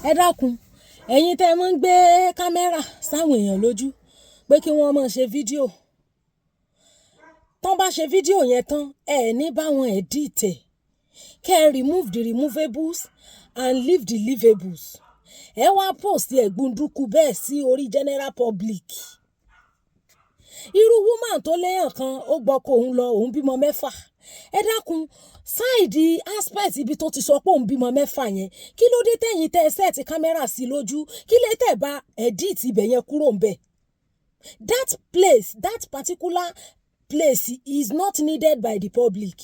ẹ dákun ẹ̀yin tẹ́ mọ́ ń gbé kámẹ́rà sáwọn èèyàn lójú pé kí wọ́n máa ṣe fídíò tán bá ṣe fídíò yẹn tán ní bá wọn edit kẹ́ remove the removables and leave the leavables wá post ẹ̀gbùndùkú bẹ́ẹ̀ sí orí general public. Irú woman tó léèyàn kan ó gbọ́kọ òun lọ òun bímọ 6 ẹ dákun sáìdì aspect ibi tó ti sọ pé òun bímọ 6 yẹn kí ló dé tẹ̀yìn tẹ́ set kámẹ́rà sí lójú kí lè tẹ̀ bá edit ibẹ̀ yẹn kúrò ńbẹ̀. That place, that particular place is not needed by the public.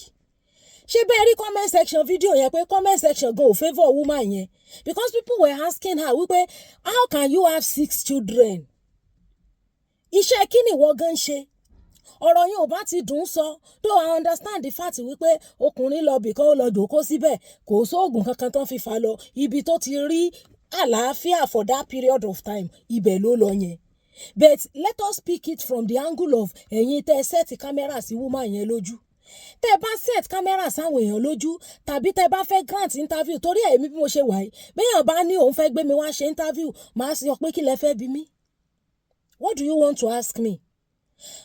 Ṣé bẹ́ẹ̀ rí comment section video yẹn pé comment section gan ò favour woman yẹn because people were asking her wípé how can you have 6 children? Iṣẹ́ kí ni ìwọ gan ṣe? Ọ̀rọ̀ yẹn ò bá ti dùn sọ though I understand the fact wípé ọkùnrin lọ bìkan ó lọ jòkó síbẹ̀ kò sóògùn kankan tán fi fà lọ ibi tó ti rí àlàáfíà for that period of time ibẹ̀ ló lọ yẹn. But let us speak it from the angle of ẹ̀yin tẹ́ set camera sí woman yẹn lójú. Tẹ́ bá set camera sáwọn èèyàn lójú tàbí tẹ́ bá fẹ́ grant interview torí èmi bí mo ṣe wà yìí béèyàn bá ní òun fẹ́ gbé mi wá ṣe interview màá sọ pé kí lẹ fẹ́ bi mí. What do you want to ask me?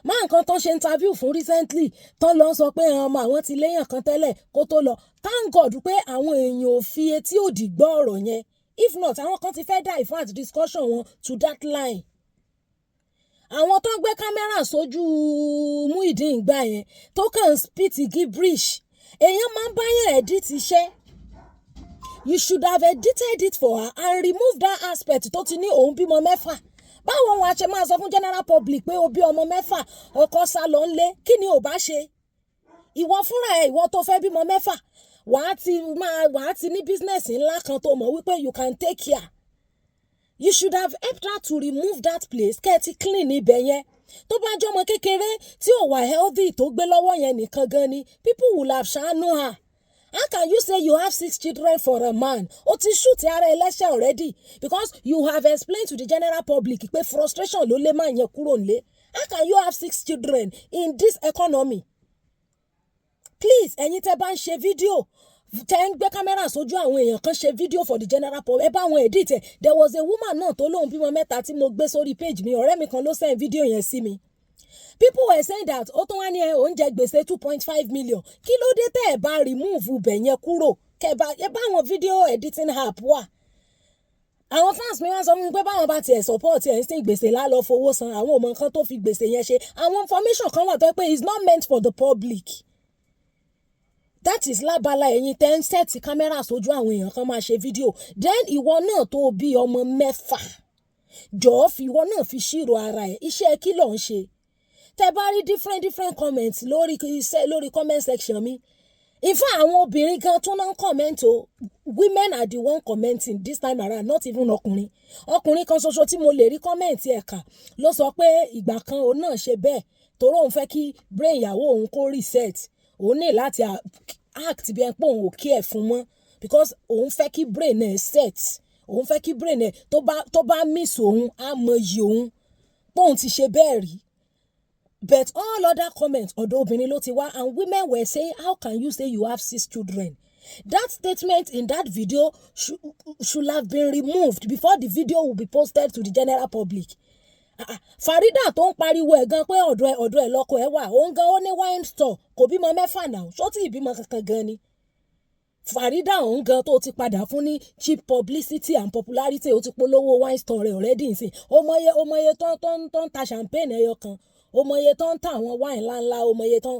Máa nǹkan tán ṣe interview fún recently tán lọ sọ pé ọmọ àwọn ti léèyàn kan tẹ́lẹ̀ kó tó lọ thank God pé àwọn èèyàn ò fi etí òdì gbọ́ ọ̀rọ̀ yẹn if not àwọn kan ti fẹ́ divert discussion wọn to that line. Àwọn tó ń gbé kámẹ́rà sójú Muyideen gbà yẹn tó kàn spit gibberish èèyàn máa ń báyẹn edit iṣẹ́. You should have edited it for her and remove that aspect tó ti ní òun bímọ 6. Báwo wọn ṣe máa sọ fún general public pé o bí ọmọ 6 ọkọ sá lọ ńlé kí ni ò bá ṣe? Ìwọ fúnra ẹ̀ ìwọ tó fẹ́ bímọ 6 wàá ti ní business ńlá kan tó mọ̀ wípé you can take care. You should have helped her to remove that place kẹ́ẹ̀tì clean ibẹ̀ yẹn. Tó bá jẹ́ ọmọ kékeré tí ò wà healthy tó gbé lọ́wọ́ yẹn nìkan gan ni people will have ṣàánú her. How can you say you have 6 children for a man? O ti shoot ara ẹlẹ́ṣẹ̀ already because you have explained to the general public pé frustration ló lé máa yẹn kúrò nílé. How can you have 6 children in this economy? Please, ẹ̀yin tẹ́ bá ń ṣe fídíò tẹ́ ń gbé kámẹ́rà sójú àwọn èèyàn kan ṣe fídíò for the general public ẹ bá wọn edit ẹ̀. There was a woman náà tó lóun bímọ 3 tí mo gbé sórí page mi ọ̀rẹ́ mi kan ló send fídíò yẹn sí mi. People were saying that ó tún wá ní oúnjẹ gbèsè 2.5 million kí ló dé tẹ́ ẹ̀ bá remove ibẹ̀ yẹn kúrò ẹ bá àwọn video editing app wà. Àwọn fans mi wá sọ fún mi pé báwọn bá tiẹ̀ support ẹ̀ ń sìn gbèsè lálọ́ fowó san àwọn ọmọ nǹkan tó fi gbèsè yẹn ṣe àwọn information kan wà tó pé it's not meant for the public. That is lábala ẹ̀yin tẹ́ ń set camera sójú àwọn èèyàn kan máa ṣe fídíò then ìwọ náà tó bí ọmọ 6 jọ̀ọ́ fi ìwọ náà fi ṣírò ara ẹ̀ iṣẹ́ kí ló ń ṣe. Tẹ́ bá rí different comments lórí comment section mi in fact àwọn obìnrin gan tún náà comment o women are the one commenting this time around not even ọkùnrin kan ṣoṣo tí mo lè rí comment ẹ̀ kà ló sọ pé ìgbà kan òun náà ṣe bẹ́ẹ̀ torí òun fẹ́ kí brain ìyàwó òun kó reset òun ní láti act bí ẹni pé òun ò care fún mọ́ because òun fẹ́ kí brain ẹ̀ set òun fẹ́ kí brain ẹ̀ tó bá miss òun á mọ iyì òun pé òun ti ṣe bẹ́ẹ̀ rí. But all other comments ọ̀dọ̀ obìnrin ló ti wá and women were saying how can you say you have 6 children? That statement in that video should have been removed before the video will be posted to the general public. Farida tó ń pariwo ẹ̀ gan pé ọ̀dọ̀ ẹ̀ lọ́kọ ẹ̀ wà òun gan ó ní wine store kò bímọ 6 náà ṣó tí ìbímọ kankan gan ni. Farida òun gan tó ti padà fún ní cheap publicity and popularity ó ti polówó wine store rẹ̀ already nsìn ó mọye tó ń ta champagne ẹyọ kan ó mọye tó ń ta àwọn wine ńláńlá ó mọye tó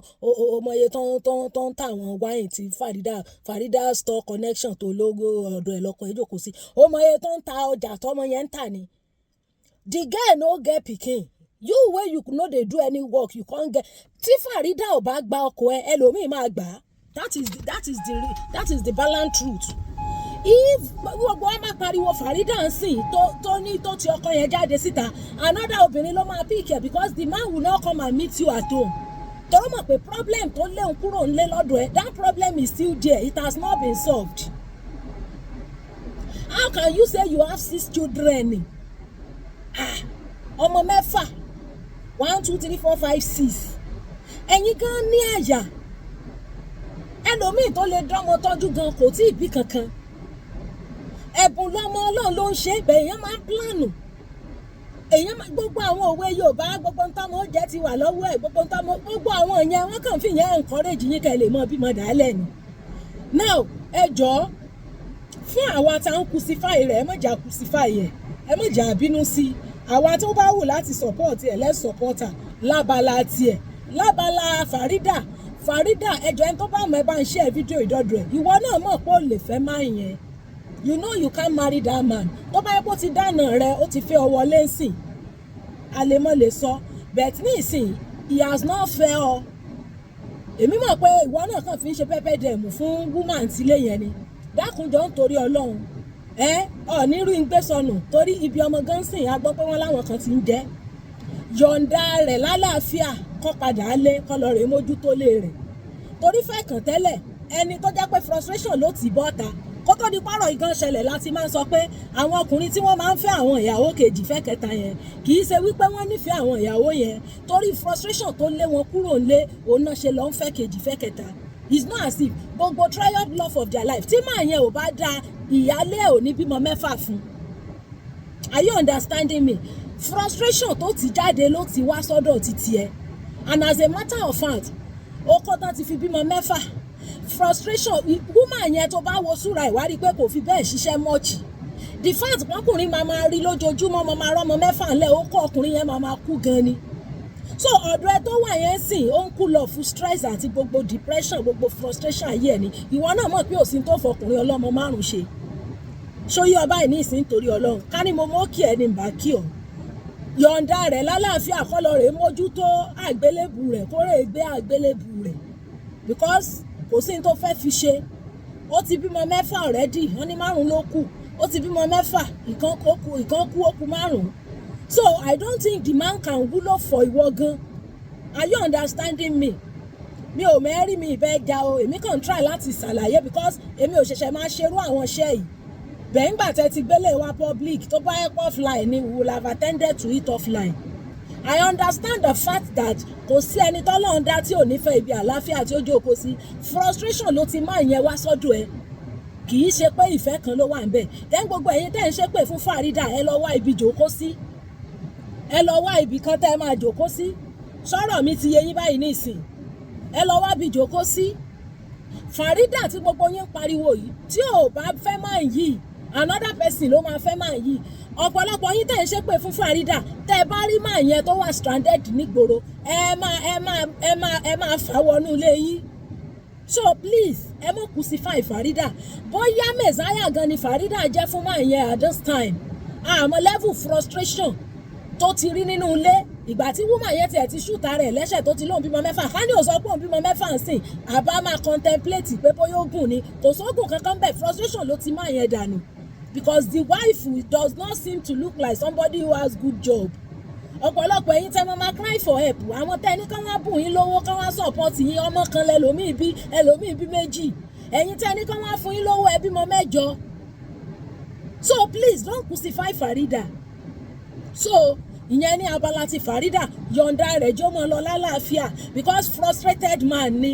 ń ta àwọn wine tí Farida store connection tó lógo ọ̀dọ̀ ẹ̀ lọ́kọ ẹ̀ jókòó sí ó mọye tó ń ta ọjà tọ́mọ yẹn ń tà ni. The girl no get pikin you wey you no dey do any work you can't get tí Farida ò bá gba ọkọ ẹ ẹlòmíì máa gbà á that is the balance truth. If gbogbo wa máa pariwo Farida ń sìn tó ti ọkọ yẹn jáde síta another obìnrin ló máa pick ẹ because the man will not come and meet you at home. Tọ́rọ mọ̀ pé problem tó léun kúrò ńlé lọ́dọ̀ ẹ̀ that problem is still there it has not been solved. How can you say you have 6 children? Ọmọ 6 1 2 3 4 5 6 ẹ̀yin gan ní àyà ẹlòmíì tó lè dánmọ tọ́jú gan kò tí ì bí kankan ẹ̀bùn lọ́mọ Ọlọ́run ló ń ṣe bẹ́ẹ̀ èèyàn máa ń plánù èèyàn gbogbo àwọn òwe Yorùbá gbogbo ń tọ́mọ jẹ́ ti wà lọ́wọ́ ẹ̀ gbogbo àwọn yẹn wọ́n kàn fi yẹn encourage yín kẹ́ lè mọ bímọ dálẹ̀ ni. Now ẹ jọ̀ọ́ fún àwa tá ń crucify rẹ̀ ẹ má jà crucify ẹ̀ ẹ má jà bínú sí àwa tó bá wù láti support ẹ̀ let's support her lábala tiẹ̀ lábala Farida ẹjọ́ ẹni tó bá mọ̀ ẹ bá ń share fídíò ìdọ́dọ̀ ẹ̀ ìwọ náà mọ̀ pé ó lè fẹ́ máa yẹn you know you can't marry that man tó bá yẹ kó ti dáná rẹ ó ti fẹ́ ọwọ́ lẹ́sìn àlèmọ́ lè sọ but ní ìsìn he has not fẹ́ ọ èmi mọ̀ pé ìwọ náà kàn fi ń ṣe pẹ́pẹ́ dẹ̀mù fún woman tílé yẹn ni dákunjọ ń torí Ọlọ́run nírú ń gbé sọnù torí ibi ọmọ gánsìn a gbọ́ pé wọ́n láwọn kan ti ń jẹ́ yọ̀ǹda rẹ̀ lálàáfíà kọ́ padà lé kọ́ lọ rèé mójútó lé rẹ̀ torí fẹ́ kàn tẹ́lẹ̀ ẹni tó jẹ́ pé frustration ló ti bọ́ta kó tó di párọ̀ igan ṣẹlẹ̀ láti máa sọ pé àwọn ọkùnrin tí wọ́n máa ń fẹ́ àwọn ìyàwó kejì fẹ́ kẹta yẹn kì í ṣe wípé wọ́n nífẹ̀ẹ́ àwọn ìyàwó yẹn torí frustration tó lé wọn kúrò ńlé òun náà ṣe lọ ń fẹ́ kejì fẹ́ kẹta it's not as if gbogbo trial love of their life tí màá yẹn ò bá da ìyálé ò ní bímọ mẹ́fà fún are you understanding me frustration tó ti jáde ló ti wá sọ́dọ̀ títí ẹ and as a matter of fact ọkọ tán ti fi bímọ mẹ́fà frustration woman yẹn tó bá wo súra ìwádìí pé kò fi bẹ́ẹ̀ ṣiṣẹ́ mọ́ọ̀chì the fact pọ́kùnrin máa rí lójoojúmọ́ máa rọ́mọ mẹ́fà ńlẹ̀ ó kọ́ ọkùnrin yẹn máa kú gan ni so ọ̀dọ̀ ẹ tó wà yẹn sìn ó ń kú lọ fún stress àti gbogbo depression gbogbo frustration ayé ẹ̀ ni ìwọ náà mọ̀ pé òsín tó fọkùnrin ọlọ́mọ márùn-ún ṣe ṣóyí ọba ẹ̀ ní ìsìn torí Ọlọ́run ká ní mo mọ́ kí ẹ ní bá kí ọ yọ̀ǹda rẹ̀ lálàáfíà kọ́lọ́ rẹ̀ mójútó àgbélébù rẹ̀ kó rè gbé àgbélébù rẹ̀ because kò sí ní tó fẹ́ fi ṣe ó ti bímọ mẹ́fà already wọ́n ní márùn-ún ló kù ó ti bímọ mẹ́fà ìkan kú ó kù márùn-ún so I don't think the man can wúlò for ìwọ gan are you understanding me mi ò mẹ́rí mi ìbẹ́ ga o èmi kàn try láti ṣàlàyé because èmi ò ṣẹ̀ṣẹ̀ máa ṣerú àwọn iṣẹ́ yìí bẹ́ẹ̀ ńgbà tẹ́ ti gbélé wa public tó bá yẹ offline ni we will have attended to it offline. I understand the fact that kò sí ẹni tọ́lọ́run dá tí ò nífẹ̀ẹ́ ibi àlàáfíà tí ó jókòó sí frustration ló ti máa yẹn wá sọ́dọ̀ ẹ kì í ṣe pé ìfẹ́ kan ló wà ń bẹ̀ then gbogbo ẹ̀yin tẹ́ ń ṣe pé fún Farida ẹ lọ wá ibi jókòó sí ẹ lọ wá ibì kan tẹ́ ẹ máa jókòó sí sọ̀rọ̀ mi ti yé yín báyìí nísìn ẹ lọ wá ibi jókòó sí Farida tí gbogbo yín pariwo yìí tí ò bá fẹ́ máa yìí another person ló máa fẹ́ máa yìí ọ̀pọ̀lọpọ̀ yín tẹ̀ ń ṣe pé fún Farida tẹ́ ẹ bá rí máa yẹn tó wà stranded nígboro ẹ máa fà wọnú ilé yín so please ẹ mọ̀ crucify Farida bóyá mẹ̀sáyà gan ni Farida jẹ́ fún máa yẹn at this time àmọ́ level frustration tó ti rí nínú ilé ìgbà tí woman yẹn tiẹ̀ ti ṣùtà rẹ̀ lẹ́sẹ̀ tó ti lóun bímọ mẹ́fà ká ní òsọ pé òun bímọ mẹ́fà ń sìn àbá máa contemplate pé bóyá ogun ni kò sóògùn kankan bẹ́ẹ̀ frustration ló ti máa yẹn dànù because the wife does not seem to look like somebody who has good job ọ̀pọ̀lọpọ̀ ẹ̀yin tẹ́ máa cry for help àwọn tẹ́ ní kán wá bùn yín lówó kán wá support yín ọmọ kan lẹ́lòmíì bí méjì ẹ̀yin tẹ́ ní kán wá fún yín lówó ẹ bímọ mẹ́jọ so please don't crucify Farida so ìyẹn ní abala ti Farida yọ̀ǹda rẹ̀ jó mọ́ lọ lálàáfíà because frustrated man ni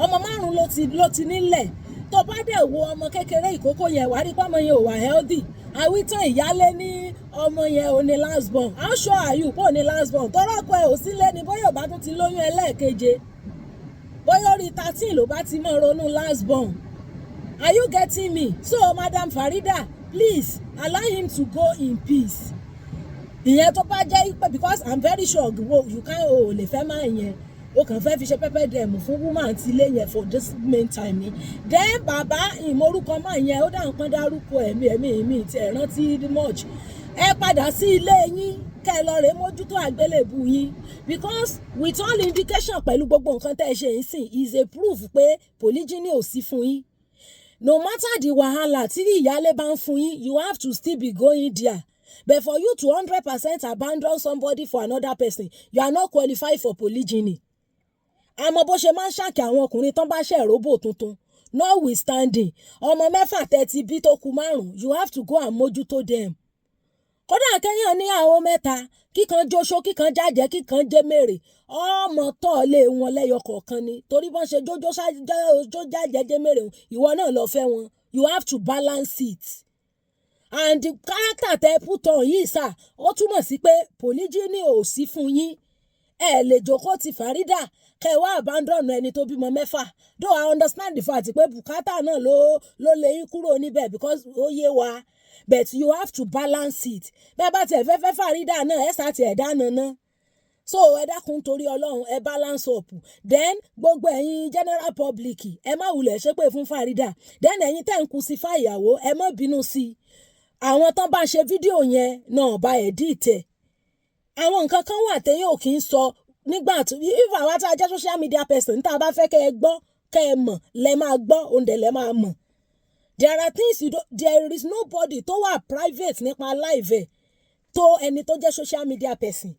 ọmọ márùn ló ti nílẹ̀ tó bá dẹ̀ wo ọmọ kékeré ìkókó yẹn wá rí pọ́mọ yẹn ò wà healthy àwítán ìyálé ní ọmọ yẹn ò ní last born how sure are you pé ò ní last born tọ́rọ́kọ ẹ̀ ò sílé ni bóyá ò bá tún ti lóyún ẹlẹ́ẹ̀keje bóyá orí 13 ló bá ti mọ̀ ronú last born are you getting me so Madam Farida please allow him to go in peace ìyẹn tó bá jẹ́ pé because I'm very sure you can't o lè fẹ́ máa yẹn o kàn fẹ́ fi ṣe pẹ́pẹ́ dẹ̀mù fún woman ti lé yẹn for this main time ni then bàbá ìmọ̀rúkọ máa yẹn ó dáhùn pọ́n dárúkọ ẹ̀mí ti ẹ̀ rántí much ẹ padà sí ilé yín kẹ́ ẹ lọ rè mójútó àgbélébù yín because with all indication pẹ̀lú gbogbo nǹkan tẹ́ ẹ ṣe yín sìn is a proof pé polygyny ò sí fún yín no matter the wahala tí ìyálé bá ń fún yín you have to still be going there. But for you to 100% abandon somebody for another person, you are not qualified for polygyny. Àmọ́ bó ṣe máa ń ṣàkí àwọn ọkùnrin tán bá ṣe róbò tuntun. Notwithstanding, ọmọ mẹ́fà tẹ́tí bí tó kù márùn-ún, you have to go and mójútó them. Kódà kẹ́yàn ní àwọn mẹ́ta, kíkan jóṣó, kíkan jájẹ́, kíkan jẹ́ mèrè. Ọmọ tọ́ lé wọn lẹ́yọ kọ̀ọ̀kan ni. Torí bọ́n ṣe jójó jájẹ́ jẹ́ mèrè, ìwọ náà lọ fẹ́ wọn. You have to balance it. and the character tẹ́ put on yìí sà ó túmọ̀ sí pé polygyny ò sí fún yín ẹ lè jókòó ti Farida kẹ wá abandon ẹni tó bímọ mẹ́fà though I understand the fact pé bùkátà náà ló lè yín kúrò níbẹ̀ because ó yé wa but you have to balance it bẹ́ẹ̀ bá tiẹ̀ fẹ́fẹ́ Farida náà ẹ̀ sá tiẹ̀ dáná náà so ẹ dákun torí Ọlọ́run ẹ balance up then gbogbo ẹ̀yin general public ẹ má wulẹ̀ ṣépè fún Farida then ẹ̀yin tẹ́ ń crucify ìyàwó ẹ má bínú sí i àwọn tán bá ṣe fídíò yẹn náà bá edit ẹ̀ àwọn nǹkan kan wà téèyàn ò kì í sọ nígbà tó if àwa tá a jẹ́ social media person tá a bá fẹ́ kẹ́ ẹ gbọ́ kẹ́ ẹ mọ̀ lẹ máa gbọ́ òǹdẹ̀ lẹ máa mọ̀ there are things there is nobody tó wà private nípa live ẹ̀ tó ẹni tó jẹ́ social media person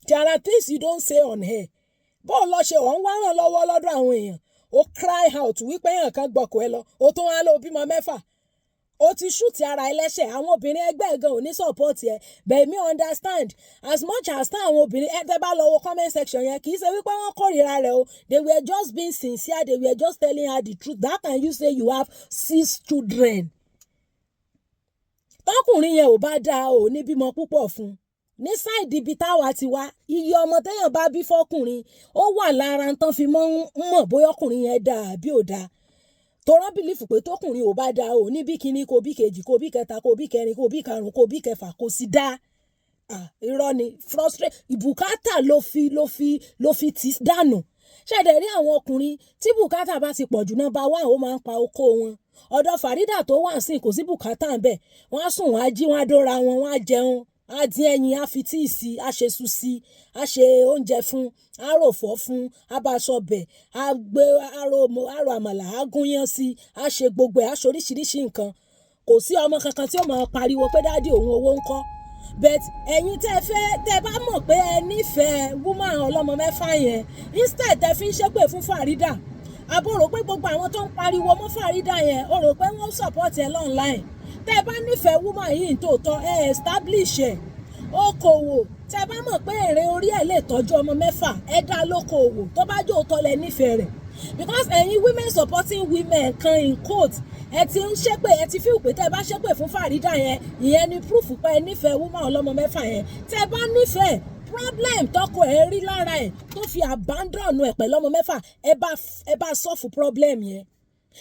there are things you don't say on air bó lọ ṣe ọ̀ ń wá ràn lọ́wọ́ lọ́dọ̀ àwọn èèyàn ó cry out wípé èèyàn kan gbọ́kọ̀ ẹ lọ ó tún wá lọ bímọ mẹ́fà ó ti ṣùtì ara ẹlẹ́ṣẹ̀ àwọn obìnrin ẹgbẹ́ gan ò ní support ẹ but me understand as much as táwọn obìnrin ẹ tẹ́ bá lọ wo comment section yẹn kì í ṣe wípé wọ́n kórìíra rẹ̀ o they were just being sincere they were just telling her the truth that can you say you have 6 children tọkùnrin yẹn ò bá dáa ò ní bímọ púpọ̀ fún ní sáìdì ibi táwa ti wá iye ọmọ téèyàn bá bí fọkùnrin ó wà lára tán fi mọ̀ bóyá ọkùnrin yẹn dáa àbí ò dáa tọ́rọ́ bìlífù pé tókùnrin ò bá dáa ò ní bí kíní kò bí kejì kò bí kẹta kò bí kẹrin kò bí karùn kò bí kẹfà kò sí dáa irọ́ ni frustrate ìbùkátà ló fi tì dànù ṣẹ̀dẹ̀ rí àwọn ọkùnrin tí bùkátà bá ti pọ̀jù náà bá wà ó máa ń pa okó wọn ọ̀dọ̀ Farida tó wà sí kò sí bùkátà ń bẹ̀ wọ́n á sùn wọ́n á jí wọ́n á dóra wọn wọ́n á jẹun á dín ẹyin á fi tíì sí á ṣe su sí á ṣe oúnjẹ fún á rò fọ́ fún á bá aṣọ bẹ̀ á gbé àrò àmàlà á gúnyán sí á ṣe gbogbo ẹ̀ á ṣe oríṣiríṣi nǹkan kò sí ọmọ kankan tí ó máa pariwo pé dáàdi òun owó ń kọ́ but ẹ̀yin tẹ́ bá mọ̀ pé ẹ nífẹ̀ẹ́ woman ọlọ́mọ mẹ́fà yẹn instead tẹ́ fi ń ṣépè fún Farida àbò rò pé gbogbo àwọn tó ń pariwo mọ́ Farida yẹn ó rò pé wọ́n support ẹ online tẹ́ bá nífẹ̀ẹ́ woman yìí tòótọ́ ẹ establish ẹ̀ okòwò tẹ́ bá mọ̀ pé èrè orí ẹ̀ lè tọ́jú ọmọ mẹ́fà ẹ dá lókòwò tó bá jẹ́ òótọ́ lẹ nífẹ̀ẹ́ rẹ̀ because ẹ̀yin women supporting women kan in quote ẹ ti ń ṣépè ẹ ti feel pé tẹ́ bá ṣépè fún Farida yẹn ìyẹn ni proof pé ẹ nífẹ̀ẹ́ woman ọlọ́mọ mẹ́fà yẹn tẹ́ bá nífẹ̀ẹ́ problem tọkọ ẹ rí lára ẹ tó fi abandon ẹ pẹ̀lú ọmọ mẹ́fà ẹ bá solve problem yẹn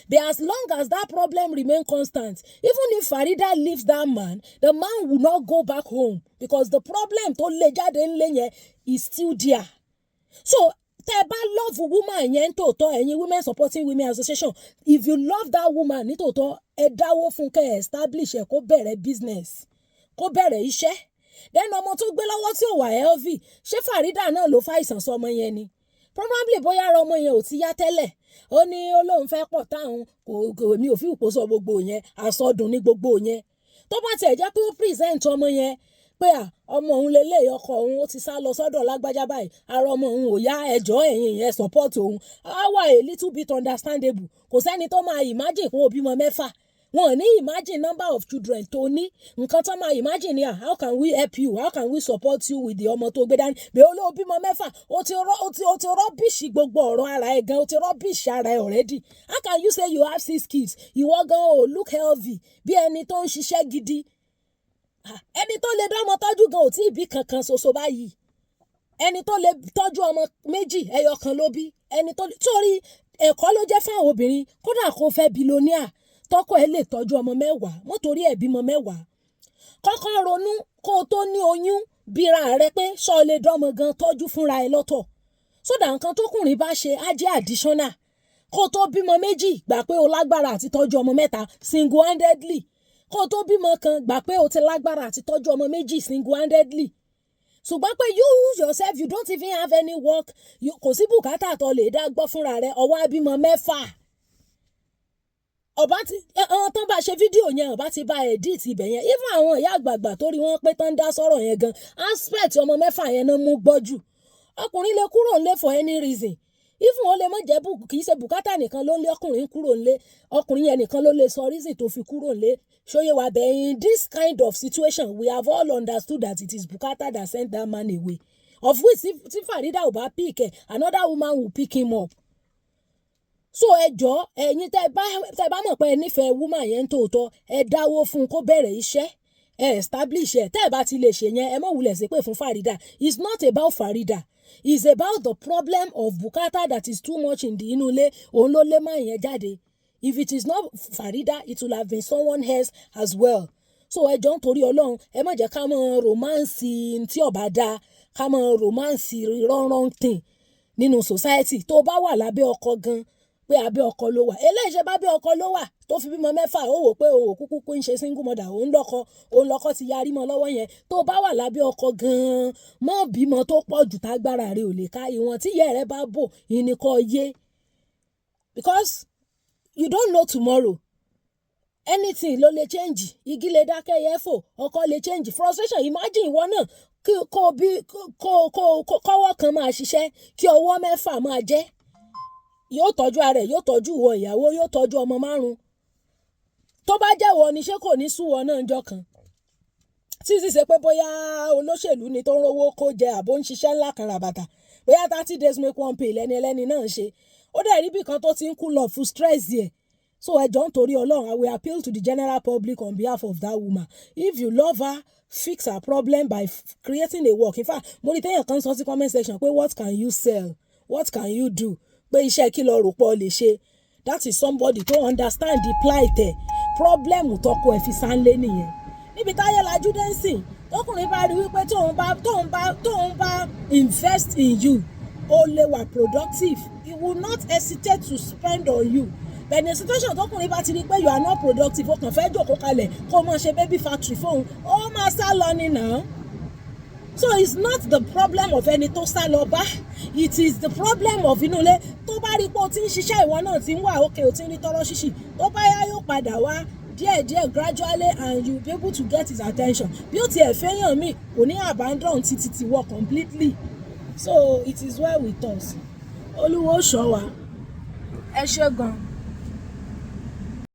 but as long as that problem remain constant even if Farida leaves that man the man will not go back home because the problem tó lè jáde ńlẹ̀ yẹn is still there so tẹ́ bá love woman yẹn tòótọ́ ẹ̀yin women supporting women association if you love that woman nítòótọ́ ẹ dáwó fún kẹ́ ẹ establish ẹ kó bẹ̀rẹ̀ business kó bẹ̀rẹ̀ iṣẹ́ then ọmọ tó gbé lọ́wọ́ tí ò wà healthy ṣé Farida náà ló fa àìsàn sọ ọmọ yẹn ni probably bóyá ara ọmọ yẹn ò ti yá tẹ́lẹ̀ ó ní ó lóun fẹ́ pọ̀ táwọn kò mi ò fi ìpò sọ gbogbo yẹn àsọdùn ní gbogbo yẹn tó bá tiẹ̀ jẹ́ pé ó present ọmọ yẹn pé ọmọ òun lélẹ̀ ọkọ òun ó ti sá lọ sọ́dọ̀ lágbájá báyìí ara ọmọ òun ò yá ẹjọ́ ẹ̀yìn yẹn support òun á wà a little bit understandable kò sẹ́ni tó máa imagine kó o bímọ mẹ́fà wọn ò ní imagine number of children tó ní nǹkan tó máa imagine ni how can we help you how can we support you with the ọmọ tó gbé dání bẹ́ẹ̀ olóò bímọ mẹ́fà o ti rọ́bìṣì gbogbo ọ̀rọ̀ ara ẹ̀ gan o ti rọ́bìṣì ara ẹ̀ already how can you say you have 6 kids ìwọ gan o look healthy bí ẹni tó ń ṣiṣẹ́ gidi ẹni tó lè dánmọ tọ́jú gan ò tí ì bí kankan ṣoṣo báyìí ẹni tó lè tọ́jú ọmọ méjì ẹyọ kan ló bí ẹni tó torí ẹ̀kọ́ ló jẹ́ fáwọn obìnrin kódà kó fẹ́ billionaire tọ́kọ ẹ lè tọ́jú ọmọ mẹ́wàá wọ́n torí ẹ̀ bímọ mẹ́wàá kọ́kọ́ ronú kó o tó ní oyún bíra rẹ pé ṣọ́ lè dánmọ gan tọ́jú fúnra ẹ lọ́tọ̀ sódà nǹkan tókùnrin bá ṣe á jẹ́ additional kó o tó bímọ méjì gbà pé o lágbára àti tọ́jú ọmọ mẹ́ta single-handedly kó o tó bímọ kan gbà pé o ti lágbára àti tọ́jú ọmọ méjì single-handedly ṣùgbọ́n pé you yourself you don't even have any work kò sí bùkátà tó lè dá gbọ́ fúnra rẹ ọwọ́ abímọ mẹ́fà ọba ti àwọn tó bá ṣe fídíò yẹn ọba ti bá edit ibẹ̀ yẹn even àwọn ìyá àgbààgbà tó rí wọn pé tán dá sọ̀rọ̀ yẹn gan aspect ọmọ mẹ́fà yẹn náà mú gbọ́jù ọkùnrin lè kúrò ńlé for any reason even wọn lè má jẹ́ kì í ṣe bùkátà nìkan ló ń lé ọkùnrin kúrò ńlé ọkùnrin yẹn nìkan ló lè sọ reason tó fi kúrò ńlé ṣóyè wà bẹ́ẹ̀ in this kind of situation we have all understood that it is bùkátà that sent that man away of which tí Farida ò bá pick ẹ̀ another woman will pick him up so ẹ jọ̀ọ́ ẹ̀yin tẹ́ bá mọ̀ pé ẹ nífẹ̀ẹ́ woman yẹn tòótọ́ ẹ dáwó fún un kó bẹ̀rẹ̀ iṣẹ́ ẹ establish ẹ tẹ́ ẹ bá ti lè ṣe yẹn ẹ mọ̀ wulẹ̀ sí pé fún Farida it's not about Farida it's about the problem of bùkátà that is too much in the inú ilé òun ló lé máa yẹn jáde if it is not Farida it will have been someone else as well so ẹ jọ̀ọ́ nítorí Ọlọ́run ẹ má jẹ́ ká mọ romance tí ó bá dáa ká mọ romance wrong thing nínú society tó bá wà lábẹ́ ọkọ gan pé abẹ́ ọkọ ló wà eléyìí ṣe bá bẹ́ ọkọ ló wà tó fi bímọ mẹ́fà ó wò pé òun kúkú ń ṣe single mother òun lọ́kọ ti yarí mọ́ lọ́wọ́ yẹn tó bá wà lábẹ́ ọkọ gan-an mọ́ bímọ tó pọ̀ jù tágbára rẹ̀ ò lè ká ìwọ̀n tí ìyá rẹ̀ bá bò ìníkọ́ yé because you don't know tomorrow anything ló lè change igi lè dákẹ́ yẹ fò ọkọ lè change frustration imagine ìwọ náà kọ́wọ́ kan máa ṣiṣẹ́ kí ọwọ́ mẹ́fà máa jẹ́ yóò tọ́jú ara ẹ̀ yóò tọ́jú ìwọ ìyàwó yóò tọ́jú ọmọ 5 tó bá jẹ́wọ́ ni ṣé kò ní súwọ́ náà jọ kan tí sì ṣe pé bóyá olóṣèlú ni tó ń rówó kó jẹ àbó ń ṣiṣẹ́ ńlá kan ràbàtà bóyá 30 days make one pay lẹ́ni ẹlẹ́ni náà ń ṣe ó dẹ̀ rí bí kan tó ti ń kú lọ fún stress yẹ so ẹ jọ̀ọ́ nítorí Ọlọ́run I will appeal to the general public on behalf of that woman if you love her fix her problem by creating a work in fact mo ní téèyàn kan sọ sí comment section pé what can you sell what can you do pé iṣẹ́ kí lọ rò pọ̀ lè ṣe that is somebody to understand the plight ẹ̀ problem tọkọ ẹ̀ fi sánlé nìyẹn níbi táyé lajú dé sìn tọkùnrin bá rí wípé tóun bá invest in you ó lè wà productive he will not hesitate to spend on you but in a situation tọkùnrin bá ti rí pé you are not productive ó kàn fẹ́ jókòó kalẹ̀ kó máa ṣe baby factory fóun ó máa sá lọ ní náà. So it's not the problem of ẹni tó sá lọ bá it is the problem of inú ilé tó bá rí pé o ti ń ṣiṣẹ́ ìwọ náà ti ń wà òkè o ti ń rí tọrọ ṣíṣì tó bá yá yóò padà wá díẹ̀díẹ̀ gradually and you be able to get his attention bí ó tiẹ̀ fẹ́yàn mí kò ní abandon títí ti wọ completely so it is well with us Olúwo ṣọ́ wa ẹ ṣé gan.